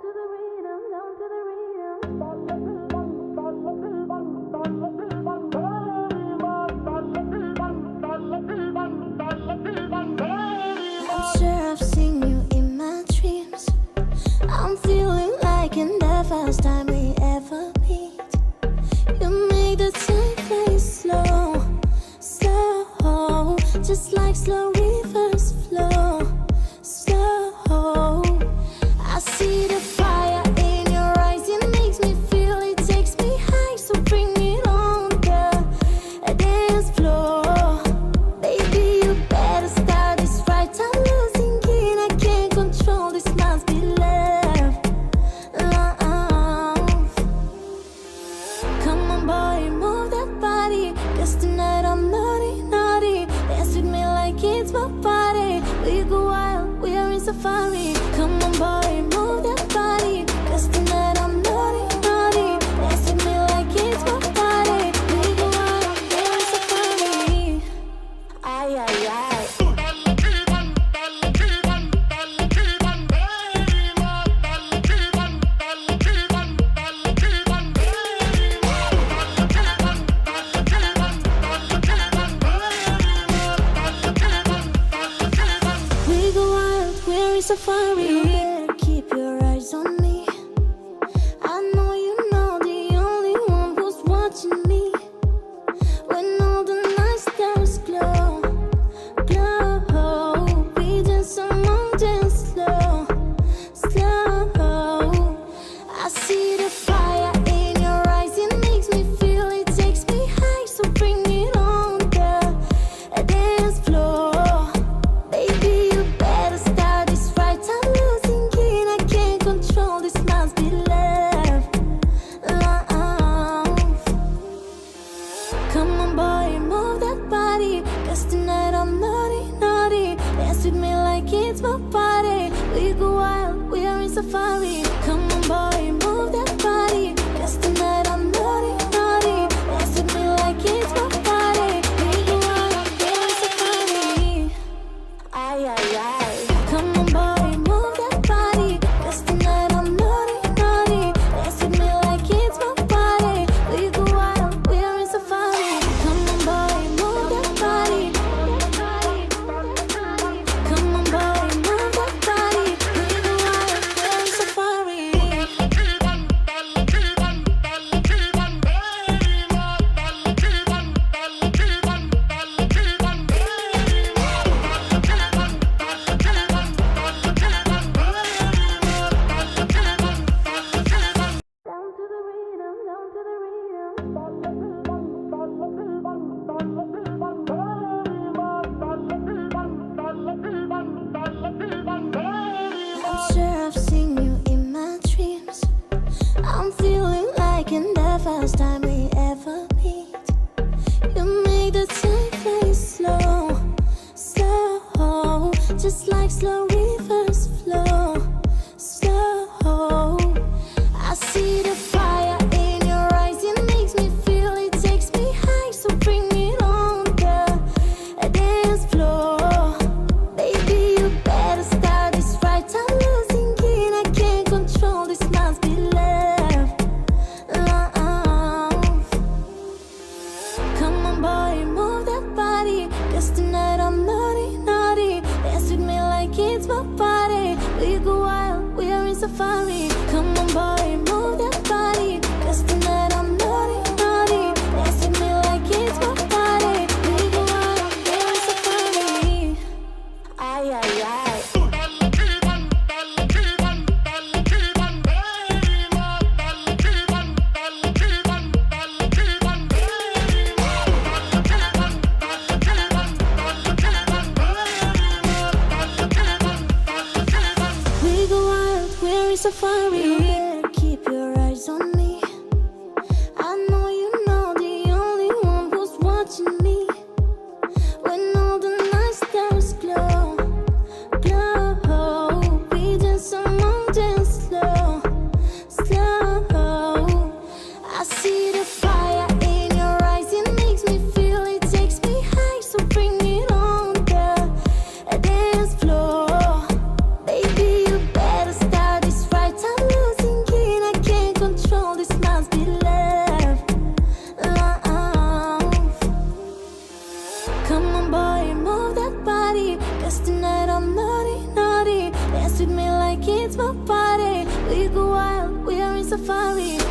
I'm sure I've seen you in my dreams. I'm feeling like in the first time we ever meet. You make the time play slow, slow, just like slow reverse flow, slow. I see the fire in your eyes, it makes me feel, it takes me high, so bring it on the dance floor. Baby, you better start this right, I'm losing it, I can't control, this must be love, love. Come on boy, move that body, 'cause tonight I'm naughty, naughty. Dance with me like it's my party. We go wild, we are in safari. Come on boy, move that body, 'cause tonight I'm naughty, naughty. Dance with me like it's my party. We go wild, we are in safari. Ay, ay, ay. We go wild, we're in safari. You better keep your eyes on me. I know you know the only one who's watching me. When all the night stars glow, glow, we dance among dance slow, slow. I see the fire in your eyes, it makes me feel, it takes me high, so bring it on the dance floor. Baby, you better start this right, I'm losing it, I can't control, this must be love, love. Come on boy, move that body, 'cause tonight I'm naughty, naughty. Dance with me like it's my party. We go wild, we are in safari. Come on boy, move that body, 'cause tonight I'm naughty, naughty. Dance with me like it's my party. We go wild, we are in safari. Ay, ay, ay. Come on boy, move that body, 'cause tonight I'm naughty, naughty. Dance with me like it's my party. We go wild, we are in safari. Come on boy, move that body. Come on boy, move that body. We go wild, we are in safari. Down to the rhythm, down to the rhythm. I'm sure I've seen you in my dreams. I'm feeling like in the first time we ever meet. You make the time play slow, slow, just like slow reverse flow, slow. I see the fire in your eyes, it makes me feel, it takes me high, so bring it on the dance floor. Baby, you better start this right, I'm losing it, I can't control, this must be love, love. Come on boy, move that body, 'cause tonight I'm naughty, naughty. Dance with me like it's my party. We go wild, we are in safari. Come on boy, move that body, 'cause tonight I'm naughty, naughty. Dance with me like it's my party. We go wild, we are in safari. Ay, ay, ay. We go wild, we're in safari. You better keep your eyes on me. I know you know the only one who's watching me. When all the night stars glow, glow, we dance among dance slow, slow. I see the fire in your eyes, it makes me feel, it takes me high, so bring it on the dance floor. Baby, you better start this right, I'm it's my party. We go wild, we are in safari.